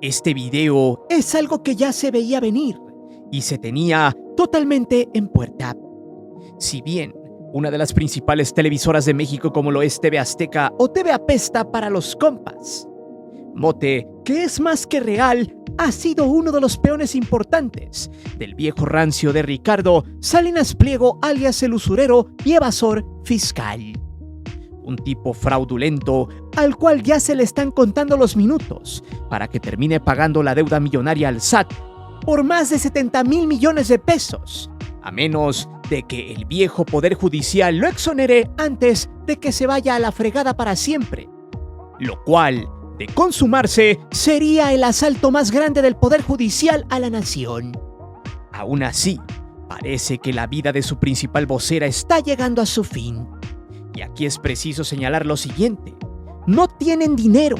Este video es algo que ya se veía venir y se tenía totalmente en puerta. Si bien una de las principales televisoras de México como lo es TV Azteca o TV Apesta para los compas, mote que es más que real, ha sido uno de los peones importantes del viejo rancio de Ricardo Salinas Pliego alias el usurero y evasor fiscal. Un tipo fraudulento al cual ya se le están contando los minutos para que termine pagando la deuda millonaria al SAT por más de 70,000 millones de pesos, a menos de que el viejo Poder Judicial lo exonere antes de que se vaya a la fregada para siempre, lo cual, de consumarse, sería el asalto más grande del Poder Judicial a la nación. Aún así, parece que la vida de su principal vocera está llegando a su fin. Y aquí es preciso señalar lo siguiente: no tienen dinero,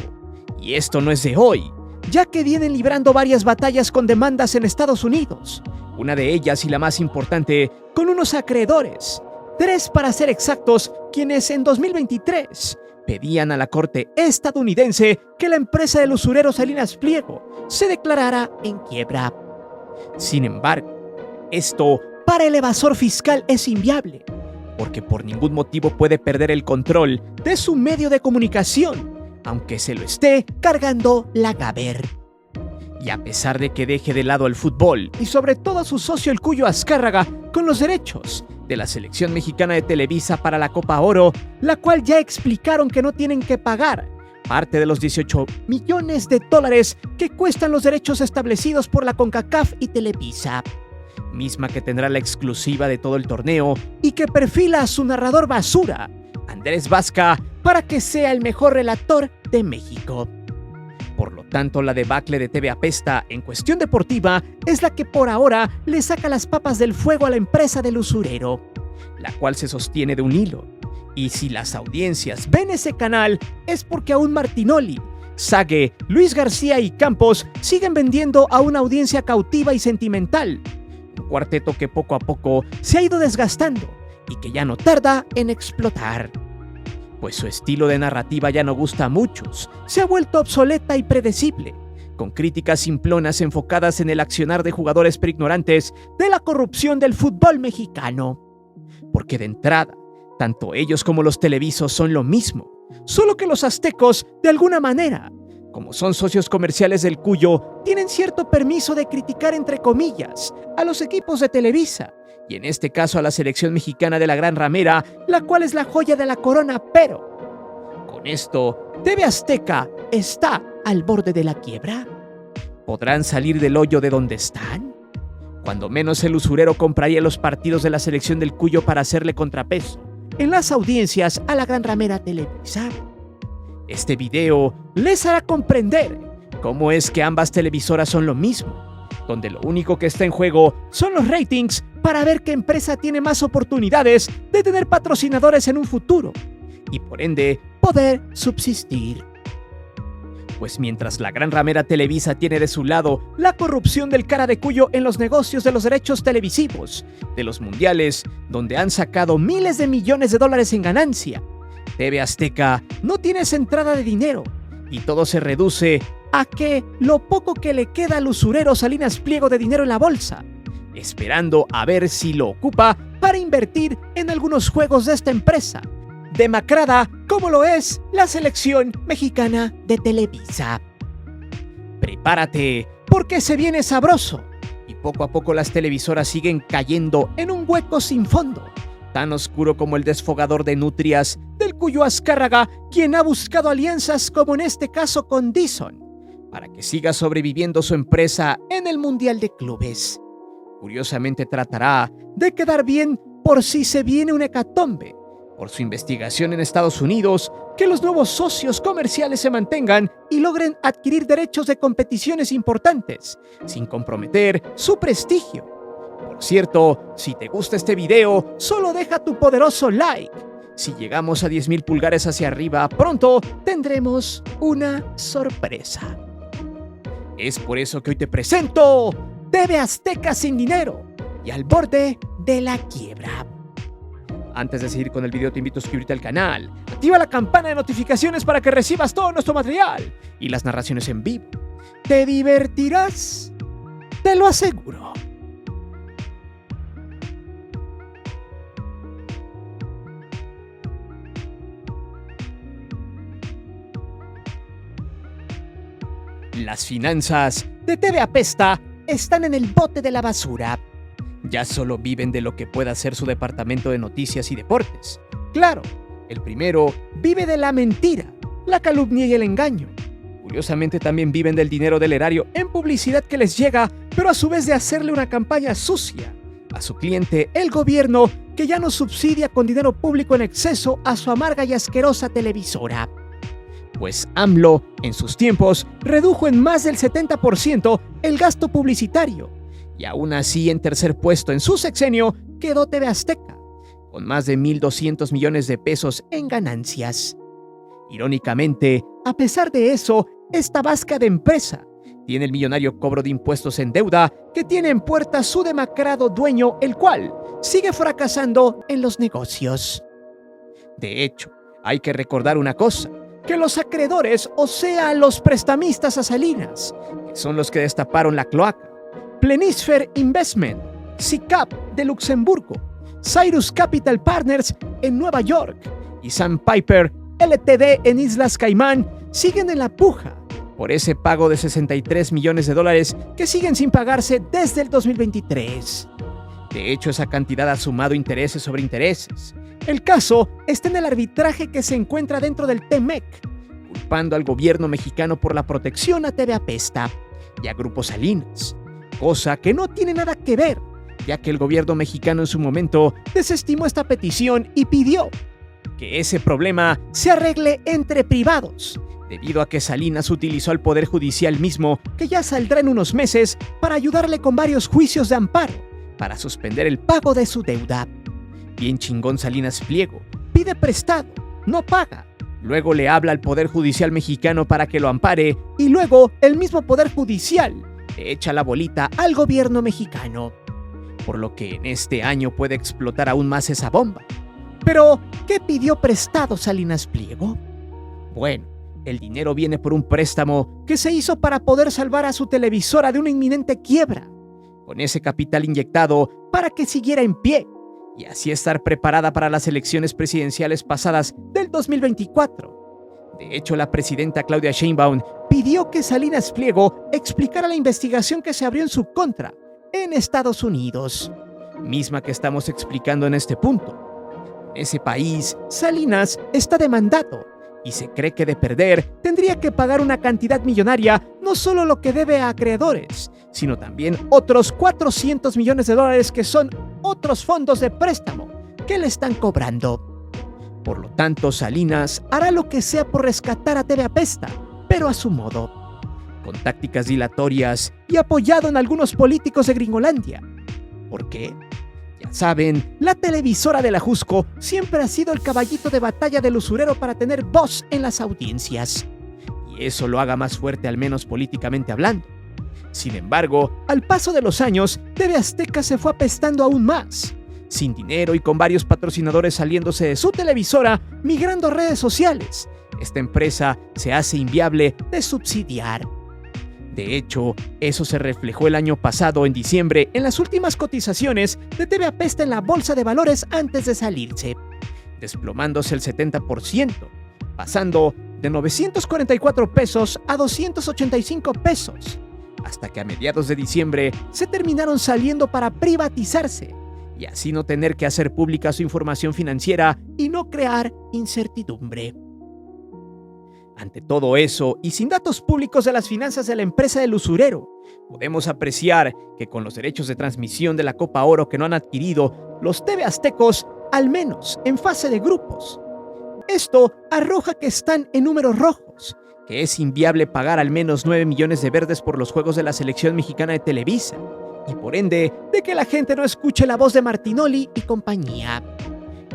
y esto no es de hoy, ya que vienen librando varias batallas con demandas en Estados Unidos, una de ellas y la más importante con unos acreedores, 3 para ser exactos, quienes en 2023 pedían a la corte estadounidense que la empresa del usurero Salinas Pliego se declarara en quiebra. Sin embargo, esto para el evasor fiscal es inviable, porque por ningún motivo puede perder el control de su medio de comunicación, aunque se lo esté cargando la Gaber. Y a pesar de que deje de lado el fútbol y sobre todo a su socio el Cuyo Azcárraga con los derechos de la selección mexicana de Televisa para la Copa Oro, la cual ya explicaron que no tienen que pagar parte de los 18 millones de dólares que cuestan los derechos establecidos por la CONCACAF y Televisa, misma que tendrá la exclusiva de todo el torneo y que perfila a su narrador basura, Andrés Vasca, para que sea el mejor relator de México. Por lo tanto, la debacle de TV Apesta en cuestión deportiva es la que por ahora le saca las papas del fuego a la empresa del usurero, la cual se sostiene de un hilo. Y si las audiencias ven ese canal es porque aún Martinoli, Sague, Luis García y Campos siguen vendiendo a una audiencia cautiva y sentimental, un cuarteto que poco a poco se ha ido desgastando y que ya no tarda en explotar. Pues su estilo de narrativa ya no gusta a muchos, se ha vuelto obsoleta y predecible, con críticas simplonas enfocadas en el accionar de jugadores preignorantes de la corrupción del fútbol mexicano. Porque de entrada, tanto ellos como los televisos son lo mismo, solo que los aztecos, de alguna manera, como son socios comerciales del Cuyo, tienen cierto permiso de criticar entre comillas a los equipos de Televisa, y en este caso a la selección mexicana de la Gran Ramera, la cual es la joya de la corona, pero con esto, TV Azteca está al borde de la quiebra. ¿Podrán salir del hoyo de donde están? Cuando menos el usurero compraría los partidos de la selección del Cuyo para hacerle contrapeso en las audiencias a la Gran Ramera Televisa. Este video les hará comprender cómo es que ambas televisoras son lo mismo, donde lo único que está en juego son los ratings para ver qué empresa tiene más oportunidades de tener patrocinadores en un futuro y por ende poder subsistir. Pues mientras la Gran Ramera Televisa tiene de su lado la corrupción del cara de Cuyo en los negocios de los derechos televisivos, de los mundiales, donde han sacado miles de millones de dólares en ganancia, TV Azteca no tiene esa entrada de dinero y todo se reduce a que lo poco que le queda al usurero Salinas Pliego de dinero en la bolsa, esperando a ver si lo ocupa para invertir en algunos juegos de esta empresa, demacrada como lo es la selección mexicana de Televisa. Prepárate, porque se viene sabroso, y poco a poco las televisoras siguen cayendo en un hueco sin fondo, tan oscuro como el desfogador de nutrias del Cuyo Azcárraga, quien ha buscado alianzas como en este caso con Dizon, para que siga sobreviviendo su empresa en el Mundial de Clubes. Curiosamente tratará de quedar bien por si se viene una hecatombe, por su investigación en Estados Unidos, que los nuevos socios comerciales se mantengan y logren adquirir derechos de competiciones importantes, sin comprometer su prestigio. Por cierto, si te gusta este video, solo deja tu poderoso like. Si llegamos a 10,000 pulgares hacia arriba, pronto tendremos una sorpresa. Es por eso que hoy te presento TV Azteca sin dinero y al borde de la quiebra. Antes de seguir con el video, te invito a suscribirte al canal, activa la campana de notificaciones para que recibas todo nuestro material y las narraciones en vivo, Te divertirás, te lo aseguro. Las finanzas de TV Apesta están en el bote de la basura. Ya solo viven de lo que pueda hacer su departamento de noticias y deportes. Claro, el primero vive de la mentira, la calumnia y el engaño. Curiosamente también viven del dinero del erario en publicidad que les llega, pero a su vez de hacerle una campaña sucia a su cliente, el gobierno, que ya no subsidia con dinero público en exceso a su amarga y asquerosa televisora. Pues AMLO, en sus tiempos, redujo en más del 70% el gasto publicitario, y aún así en tercer puesto en su sexenio quedó TV Azteca, con más de 1.200 millones de pesos en ganancias. Irónicamente, a pesar de eso, esta vasca de empresa tiene el millonario cobro de impuestos en deuda que tiene en puerta su demacrado dueño, el cual sigue fracasando en los negocios. De hecho, hay que recordar una cosa, que los acreedores, o sea, los prestamistas a Salinas, que son los que destaparon la cloaca, Plenisphere Investment, SICAP de Luxemburgo, Cyrus Capital Partners en Nueva York y Sandpiper Ltd en Islas Caimán siguen en la puja por ese pago de $63 millones que siguen sin pagarse desde el 2023. De hecho, esa cantidad ha sumado intereses sobre intereses. El caso está en el arbitraje que se encuentra dentro del TEMEC, culpando al gobierno mexicano por la protección a TV Apesta y a Grupo Salinas, cosa que no tiene nada que ver, ya que el gobierno mexicano en su momento desestimó esta petición y pidió que ese problema se arregle entre privados, debido a que Salinas utilizó al Poder Judicial mismo, que ya saldrá en unos meses, para ayudarle con varios juicios de amparo, para suspender el pago de su deuda. Bien chingón Salinas Pliego, pide prestado, no paga, luego le habla al Poder Judicial mexicano para que lo ampare y luego el mismo Poder Judicial le echa la bolita al gobierno mexicano, por lo que en este año puede explotar aún más esa bomba. Pero, ¿qué pidió prestado Salinas Pliego? Bueno, el dinero viene por un préstamo que se hizo para poder salvar a su televisora de una inminente quiebra, con ese capital inyectado para que siguiera en pie y así estar preparada para las elecciones presidenciales pasadas del 2024. De hecho, la presidenta Claudia Sheinbaum pidió que Salinas Pliego explicara la investigación que se abrió en su contra en Estados Unidos, misma que estamos explicando en este punto. En ese país, Salinas está demandado y se cree que de perder tendría que pagar una cantidad millonaria, no solo lo que debe a acreedores, sino también otros $400 millones que son otros fondos de préstamo que le están cobrando. Por lo tanto, Salinas hará lo que sea por rescatar a TV Apesta, pero a su modo, con tácticas dilatorias y apoyado en algunos políticos de Gringolandia. ¿Por qué? Ya saben, la televisora de la Jusco siempre ha sido el caballito de batalla del usurero para tener voz en las audiencias, y eso lo haga más fuerte, al menos políticamente hablando. Sin embargo, al paso de los años, TV Azteca se fue apestando aún más, sin dinero y con varios patrocinadores saliéndose de su televisora, migrando a redes sociales. Esta empresa se hace inviable de subsidiar. De hecho, eso se reflejó el año pasado, en diciembre, en las últimas cotizaciones de TV Apesta en la bolsa de valores antes de salirse, desplomándose el 70%, pasando de 944 pesos a 285 pesos, hasta que a mediados de diciembre se terminaron saliendo para privatizarse y así no tener que hacer pública su información financiera y no crear incertidumbre. Ante todo eso, y sin datos públicos de las finanzas de la empresa del usurero, podemos apreciar que con los derechos de transmisión de la Copa Oro que no han adquirido los TV Aztecos, al menos en fase de grupos, esto arroja que están en números rojos, que es inviable pagar al menos 9 millones de verdes por los juegos de la selección mexicana de Televisa, y por ende, de que la gente no escuche la voz de Martinoli y compañía.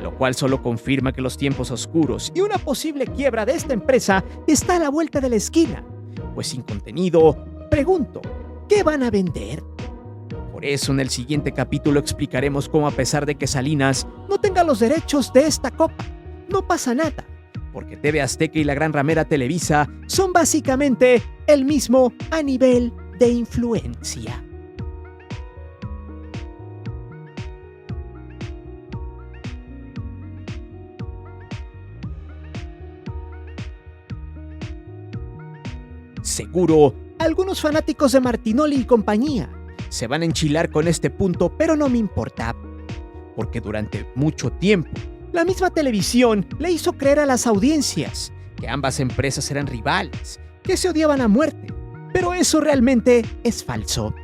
Lo cual solo confirma que los tiempos oscuros y una posible quiebra de esta empresa está a la vuelta de la esquina. Pues sin contenido, pregunto, ¿qué van a vender? Por eso en el siguiente capítulo explicaremos cómo, a pesar de que Salinas no tenga los derechos de esta copa, no pasa nada, porque TV Azteca y la Gran Ramera Televisa son básicamente el mismo a nivel de influencia. Seguro, algunos fanáticos de Martinoli y compañía se van a enchilar con este punto, pero no me importa, porque durante mucho tiempo la misma televisión le hizo creer a las audiencias que ambas empresas eran rivales, que se odiaban a muerte, pero eso realmente es falso.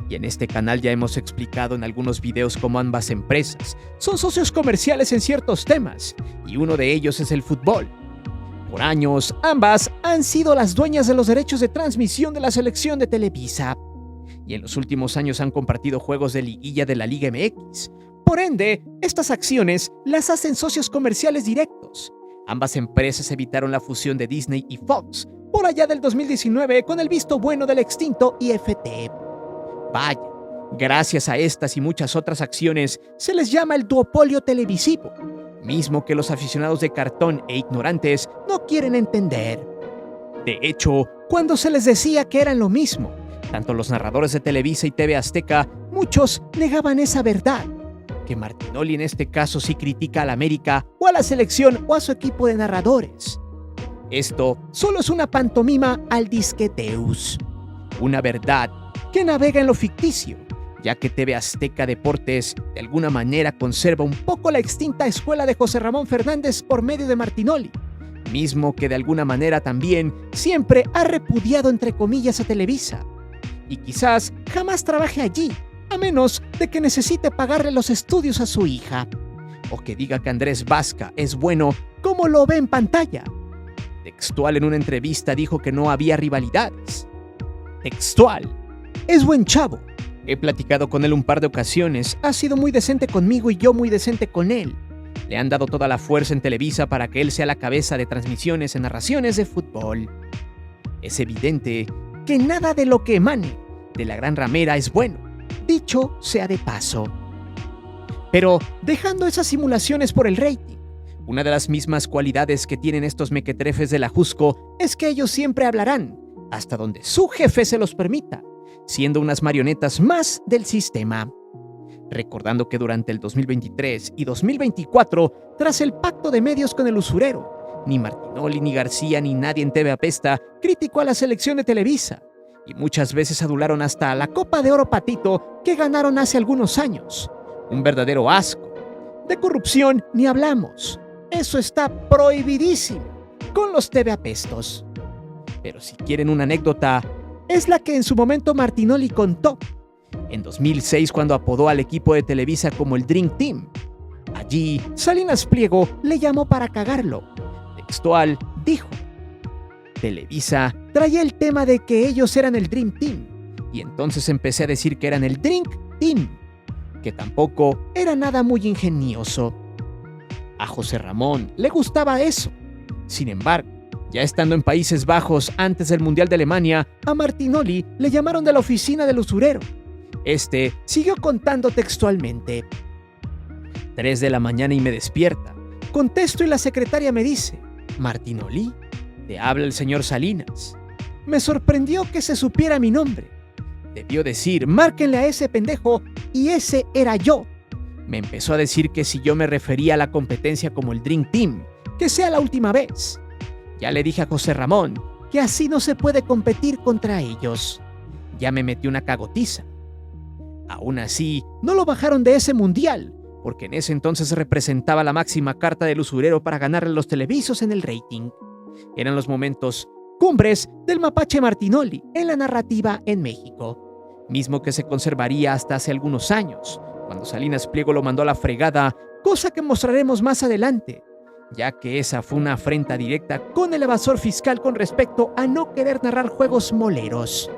Y en este canal ya hemos explicado en algunos videos cómo ambas empresas son socios comerciales en ciertos temas, y uno de ellos es el fútbol. Por años, ambas han sido las dueñas de los derechos de transmisión de la selección de Televisa, y en los últimos años han compartido juegos de liguilla de la Liga MX. Por ende, estas acciones las hacen socios comerciales directos. Ambas empresas evitaron la fusión de Disney y Fox por allá del 2019 con el visto bueno del extinto IFT. Vaya, gracias a estas y muchas otras acciones se les llama el duopolio televisivo, mismo que los aficionados de cartón e ignorantes no quieren entender. De hecho, cuando se les decía que eran lo mismo, tanto los narradores de Televisa y TV Azteca, muchos negaban esa verdad, que Martinoli en este caso sí critica a la América o a la selección o a su equipo de narradores. Esto solo es una pantomima al disqueteus, una verdad que navega en lo ficticio, ya que TV Azteca Deportes de alguna manera conserva un poco la extinta escuela de José Ramón Fernández por medio de Martinoli, mismo que de alguna manera también siempre ha repudiado entre comillas a Televisa, y quizás jamás trabaje allí, a menos de que necesite pagarle los estudios a su hija, o que diga que Andrés Vasca es bueno como lo ve en pantalla. Textual en una entrevista dijo que no había rivalidades. Textual: es buen chavo. He platicado con él un par de ocasiones, ha sido muy decente conmigo y yo muy decente con él. Le han dado toda la fuerza en Televisa para que él sea la cabeza de transmisiones en narraciones de fútbol. Es evidente que nada de lo que emane de la Gran Ramera es bueno, dicho sea de paso. Pero dejando esas simulaciones por el rating, una de las mismas cualidades que tienen estos mequetrefes de la Jusco es que ellos siempre hablarán, hasta donde su jefe se los permita, siendo unas marionetas más del sistema. Recordando que durante el 2023 y 2024, tras el pacto de medios con el usurero, ni Martinoli, ni García, ni nadie en TV Apesta criticó a la selección de Televisa, y muchas veces adularon hasta la Copa de Oro Patito que ganaron hace algunos años. Un verdadero asco. De corrupción ni hablamos. Eso está prohibidísimo con los TV Apestos. Pero si quieren una anécdota, es la que en su momento Martinoli contó. En 2006, cuando apodó al equipo de Televisa como el Dream Team. Allí, Salinas Pliego le llamó para cagarlo. Textual, dijo: Televisa traía el tema de que ellos eran el Dream Team, y entonces empecé a decir que eran el Drink Team, que tampoco era nada muy ingenioso. A José Ramón le gustaba eso. Sin embargo, ya estando en Países Bajos antes del Mundial de Alemania, a Martinoli le llamaron de la oficina del usurero. Este siguió contando textualmente: 3 de la mañana y me despierta. Contesto y la secretaria me dice: Martinoli, te habla el señor Salinas. Me sorprendió que se supiera mi nombre. Debió decir: márquenle a ese pendejo, y ese era yo. Me empezó a decir que si yo me refería a la competencia como el Dream Team, que sea la última vez. Ya le dije a José Ramón que así no se puede competir contra ellos. Ya me metí una cagotiza. Aún así, no lo bajaron de ese mundial, porque en ese entonces representaba la máxima carta del usurero para ganarle los televisos en el rating. Eran los momentos cumbres del mapache Martinoli en la narrativa en México, mismo que se conservaría hasta hace algunos años, cuando Salinas Pliego lo mandó a la fregada, cosa que mostraremos más adelante, ya que esa fue una afrenta directa con el evasor fiscal con respecto a no querer narrar juegos moleros.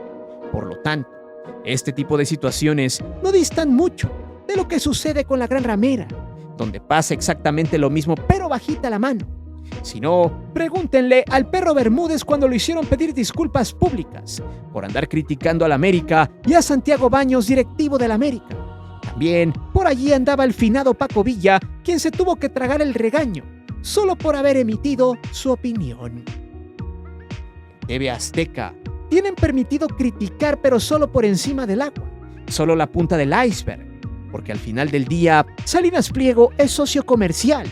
Por lo tanto, este tipo de situaciones no distan mucho de lo que sucede con la Gran Ramera, donde pasa exactamente lo mismo pero bajita la mano. Si no, pregúntenle al perro Bermúdez cuando lo hicieron pedir disculpas públicas por andar criticando a la América y a Santiago Baños, directivo de la América. También por allí andaba el finado Paco Villa, quien se tuvo que tragar el regaño solo por haber emitido su opinión. En TV Azteca tienen permitido criticar, pero solo por encima del agua, solo la punta del iceberg, porque al final del día Salinas Pliego es socio comercial.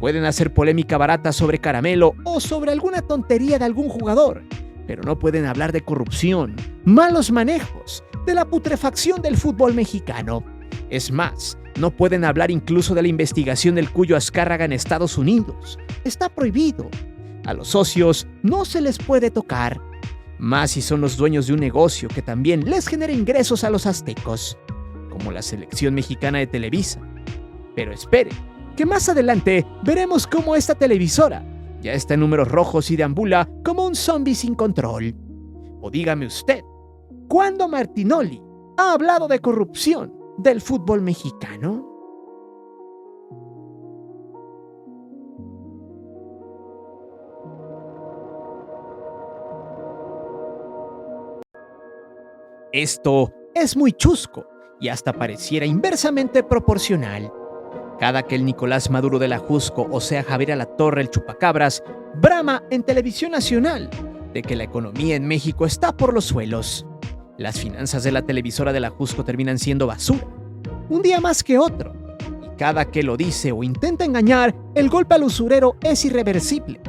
Pueden hacer polémica barata sobre Caramelo o sobre alguna tontería de algún jugador, pero no pueden hablar de corrupción, malos manejos, de la putrefacción del fútbol mexicano. Es más, no pueden hablar incluso de la investigación del Cuyo Azcárraga en Estados Unidos. Está prohibido. A los socios no se les puede tocar, más si son los dueños de un negocio que también les genera ingresos a los aztecos, como la selección mexicana de Televisa. Pero espere, que más adelante veremos cómo esta televisora ya está en números rojos y deambula como un zombie sin control. O dígame usted, ¿cuándo Martinoli ha hablado de corrupción del fútbol mexicano? Esto es muy chusco y hasta pareciera inversamente proporcional. Cada que el Nicolás Maduro de la Jusco, o sea Javier Alatorre el Chupacabras, brama en televisión nacional de que la economía en México está por los suelos, las finanzas de la televisora de la Jusco terminan siendo basura, un día más que otro, y cada que lo dice o intenta engañar, el golpe al usurero es irreversible.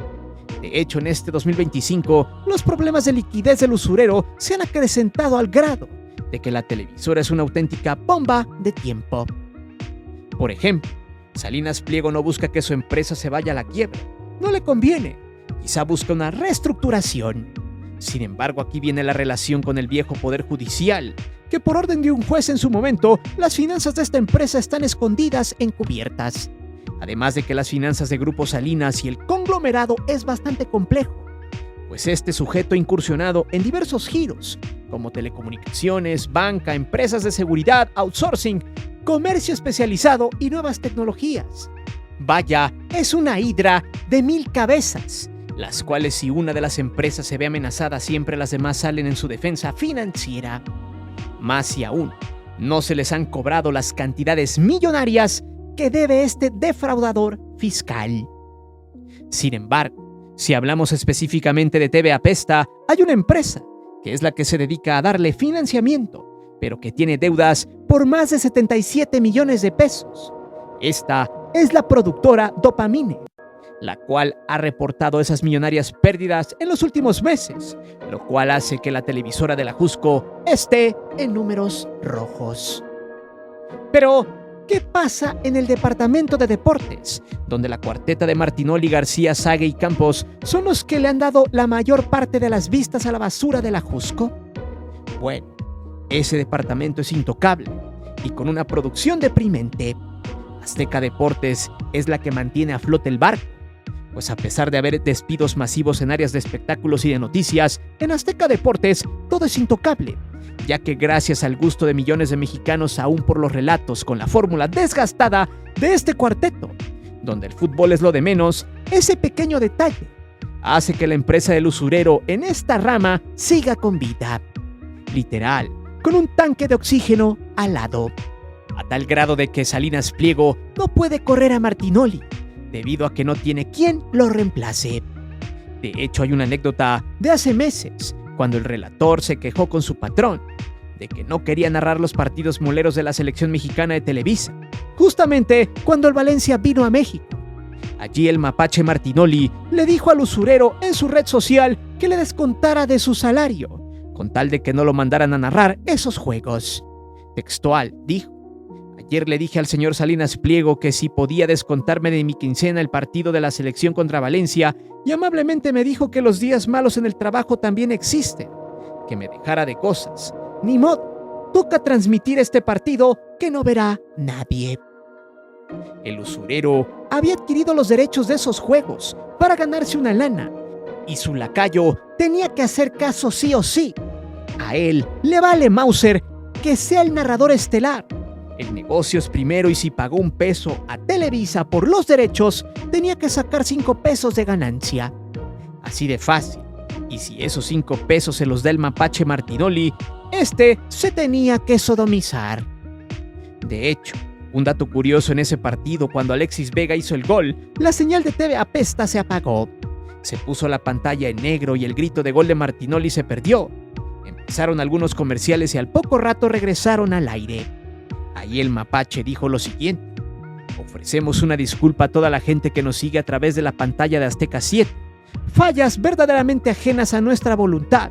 De hecho, en este 2025, los problemas de liquidez del usurero se han acrecentado al grado de que la televisora es una auténtica bomba de tiempo. Por ejemplo, Salinas Pliego no busca que su empresa se vaya a la quiebra. No le conviene. Quizá busca una reestructuración. Sin embargo, aquí viene la relación con el viejo Poder Judicial, que por orden de un juez en su momento, las finanzas de esta empresa están escondidas encubiertas. Además de que las finanzas de Grupo Salinas y el conglomerado es bastante complejo, pues este sujeto ha incursionado en diversos giros, como telecomunicaciones, banca, empresas de seguridad, outsourcing, comercio especializado y nuevas tecnologías. Vaya, es una hidra de 1000 cabezas, las cuales si una de las empresas se ve amenazada, siempre las demás salen en su defensa financiera. Más si aún, no se les han cobrado las cantidades millonarias que debe este defraudador fiscal. Sin embargo, si hablamos específicamente de TV Apesta, hay una empresa que es la que se dedica a darle financiamiento, pero que tiene deudas por más de 77 millones de pesos. Esta es la productora Dopamine, la cual ha reportado esas millonarias pérdidas en los últimos meses, lo cual hace que la televisora de la Jusco esté en números rojos. Pero, ¿qué pasa en el departamento de deportes, donde la cuarteta de Martinoli, García, Sague y Campos son los que le han dado la mayor parte de las vistas a la basura de la Jusco? Bueno, ese departamento es intocable y con una producción deprimente. Azteca Deportes es la que mantiene a flote el barco, pues a pesar de haber despidos masivos en áreas de espectáculos y de noticias, en Azteca Deportes todo es intocable, ya que gracias al gusto de millones de mexicanos aún por los relatos con la fórmula desgastada de este cuarteto, donde el fútbol es lo de menos, ese pequeño detalle hace que la empresa del usurero en esta rama siga con vida. Literal, con un tanque de oxígeno al lado, a tal grado de que Salinas Pliego no puede correr a Martinoli, debido a que no tiene quien lo reemplace. De hecho, hay una anécdota de hace meses, cuando el relator se quejó con su patrón de que no quería narrar los partidos moleros de la selección mexicana de Televisa, justamente cuando el Valencia vino a México. Allí el mapache Martinoli le dijo al usurero en su red social que le descontara de su salario, con tal de que no lo mandaran a narrar esos juegos. Textual, dijo: ayer le dije al señor Salinas Pliego que si podía descontarme de mi quincena el partido de la selección contra Valencia, y amablemente me dijo que los días malos en el trabajo también existen, que me dejara de cosas. Ni modo, toca transmitir este partido que no verá nadie. El usurero había adquirido los derechos de esos juegos para ganarse una lana, y su lacayo tenía que hacer caso sí o sí. A él le vale Mauser que sea el narrador estelar. El negocio es primero y si pagó $1 a Televisa por los derechos, tenía que sacar $5 de ganancia. Así de fácil. Y si esos $5 se los da el mapache Martinoli, este se tenía que sodomizar. De hecho, Un dato curioso en ese partido, cuando Alexis Vega hizo el gol, la señal de TV Apesta se apagó. Se puso la pantalla en negro y el grito de gol de Martinoli se perdió. Empezaron algunos comerciales y al poco rato regresaron al aire. Ahí el mapache dijo lo siguiente: ofrecemos una disculpa a toda la gente que nos sigue a través de la pantalla de Azteca 7. Fallas verdaderamente ajenas a nuestra voluntad.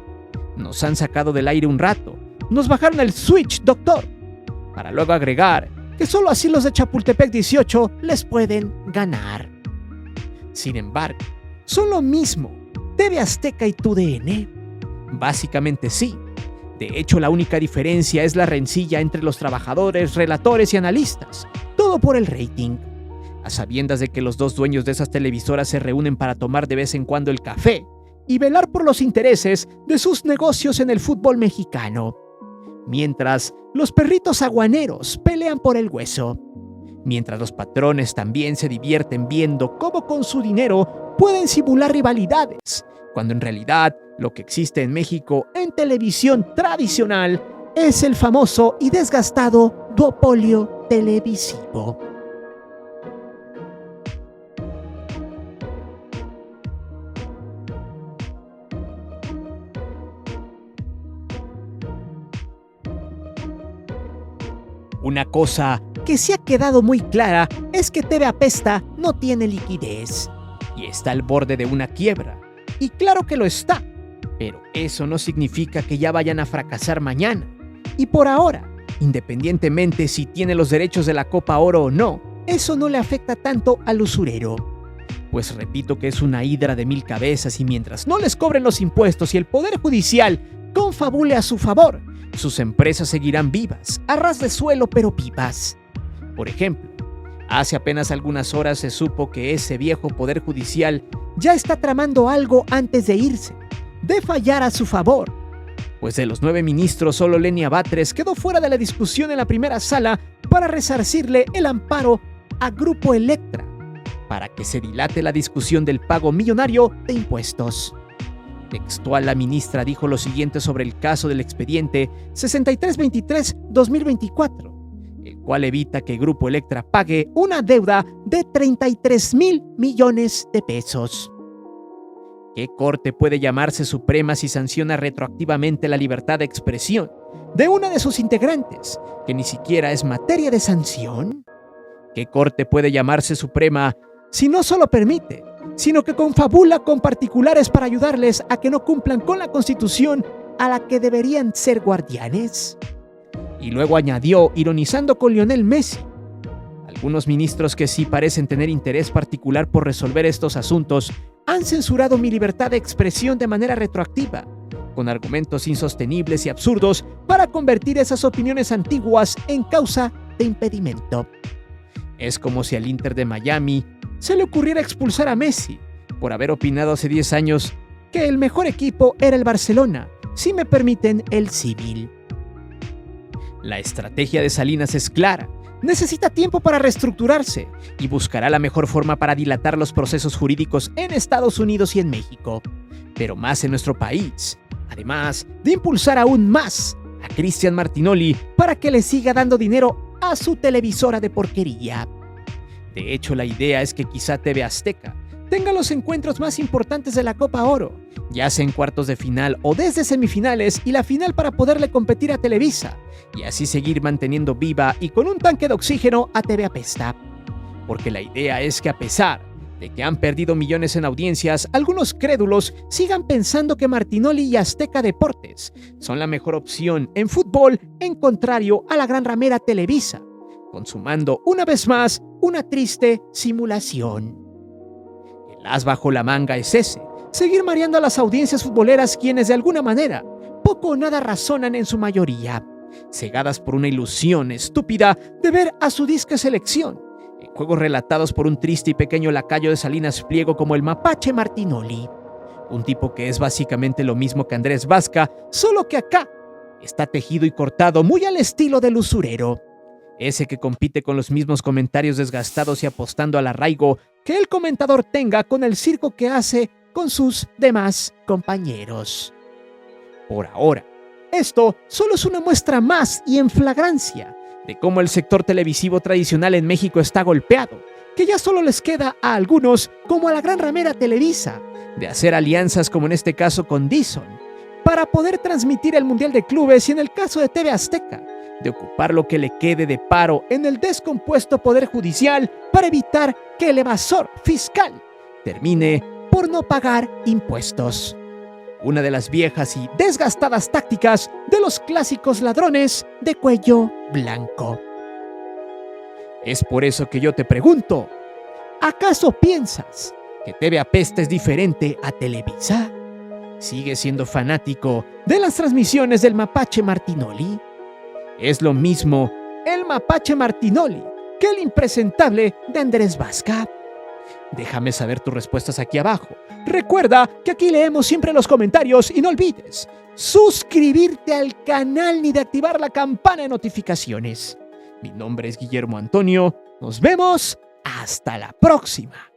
Nos han sacado del aire un rato. Nos bajaron el switch, doctor. Para luego agregar que solo así los de Chapultepec 18 les pueden ganar. Sin embargo, son lo mismo TV Azteca y TUDN. Básicamente sí. De hecho, la única diferencia es la rencilla entre los trabajadores, relatores y analistas. Todo por el rating. A sabiendas de que los dos dueños de esas televisoras se reúnen para tomar de vez en cuando el café y velar por los intereses de sus negocios en el fútbol mexicano. Mientras los perritos aguaneros pelean por el hueso. Mientras los patrones también se divierten viendo cómo con su dinero pueden simular rivalidades, cuando en realidad lo que existe en México en televisión tradicional es el famoso y desgastado duopolio televisivo. Una cosa que sí ha quedado muy clara es que TV Apesta no tiene liquidez y está al borde de una quiebra. Y claro que lo está, pero eso no significa que ya vayan a fracasar mañana. Y por ahora, independientemente si tiene los derechos de la Copa Oro o no, eso no le afecta tanto al usurero. Pues repito que es una hidra de 1000 cabezas y mientras no les cobren los impuestos y el Poder Judicial confabule a su favor, sus empresas seguirán vivas, a ras de suelo pero vivas. Por ejemplo, hace apenas algunas horas se supo que ese viejo Poder Judicial ya está tramando algo antes de irse, de fallar a su favor. Pues de los 9 ministros, solo Lenia Batres quedó fuera de la discusión en la primera sala para resarcirle el amparo a Grupo Electra, para que se dilate la discusión del pago millonario de impuestos. Textual, la ministra dijo lo siguiente sobre el caso del expediente 6323-2024, el cual evita que Grupo Electra pague una deuda de 33,000 millones de pesos. ¿Qué corte puede llamarse suprema si sanciona retroactivamente la libertad de expresión de una de sus integrantes, que ni siquiera es materia de sanción? ¿Qué corte puede llamarse suprema si no solo permite, sino que confabula con particulares para ayudarles a que no cumplan con la Constitución a la que deberían ser guardianes? Y luego añadió, ironizando con Lionel Messi: algunos ministros que sí parecen tener interés particular por resolver estos asuntos han censurado mi libertad de expresión de manera retroactiva, con argumentos insostenibles y absurdos para convertir esas opiniones antiguas en causa de impedimento. Es como si al Inter de Miami se le ocurriera expulsar a Messi por haber opinado hace 10 años que el mejor equipo era el Barcelona, si me permiten el símil. La estrategia de Salinas es clara. Necesita tiempo para reestructurarse y buscará la mejor forma para dilatar los procesos jurídicos en Estados Unidos y en México, pero más en nuestro país, además de impulsar aún más a Cristian Martinoli para que le siga dando dinero a su televisora de porquería. De hecho, la idea es que quizá TV Azteca tenga los encuentros más importantes de la Copa Oro, ya sea en cuartos de final o desde semifinales y la final, para poderle competir a Televisa y así seguir manteniendo viva y con un tanque de oxígeno a TV Apesta. Porque la idea es que, a pesar de que han perdido millones en audiencias, algunos crédulos sigan pensando que Martinoli y Azteca Deportes son la mejor opción en fútbol, en contrario a la gran ramera Televisa, consumando una vez más una triste simulación. El as bajo la manga es ese: seguir mareando a las audiencias futboleras, quienes de alguna manera poco o nada razonan en su mayoría, cegadas por una ilusión estúpida de ver a su disque selección en juegos relatados por un triste y pequeño lacayo de Salinas Pliego como el mapache Martinoli, un tipo que es básicamente lo mismo que Andrés Vasca, solo que acá está tejido y cortado muy al estilo del usurero, ese que compite con los mismos comentarios desgastados y apostando al arraigo que el comentador tenga con el circo que hace con sus demás compañeros. Por ahora, esto solo es una muestra más y en flagrancia de cómo el sector televisivo tradicional en México está golpeado, que ya solo les queda a algunos, como a la gran ramera Televisa, de hacer alianzas como en este caso con DAZN, para poder transmitir el Mundial de Clubes y en el caso de TV Azteca, de ocupar lo que le quede de paro en el descompuesto Poder Judicial para evitar que el evasor fiscal termine por no pagar impuestos. Una de las viejas y desgastadas tácticas de los clásicos ladrones de cuello blanco. Es por eso que yo te pregunto, ¿acaso piensas que TV Apesta es diferente a Televisa? ¿Sigues siendo fanático de las transmisiones del Mapache Martinoli? Es lo mismo el Mapache Martinoli que el impresentable de Andrés Vasca. Déjame saber tus respuestas aquí abajo. Recuerda que aquí leemos siempre los comentarios y no olvides suscribirte al canal ni de activar la campana de notificaciones. Mi nombre es Guillermo Antonio. Nos vemos hasta la próxima.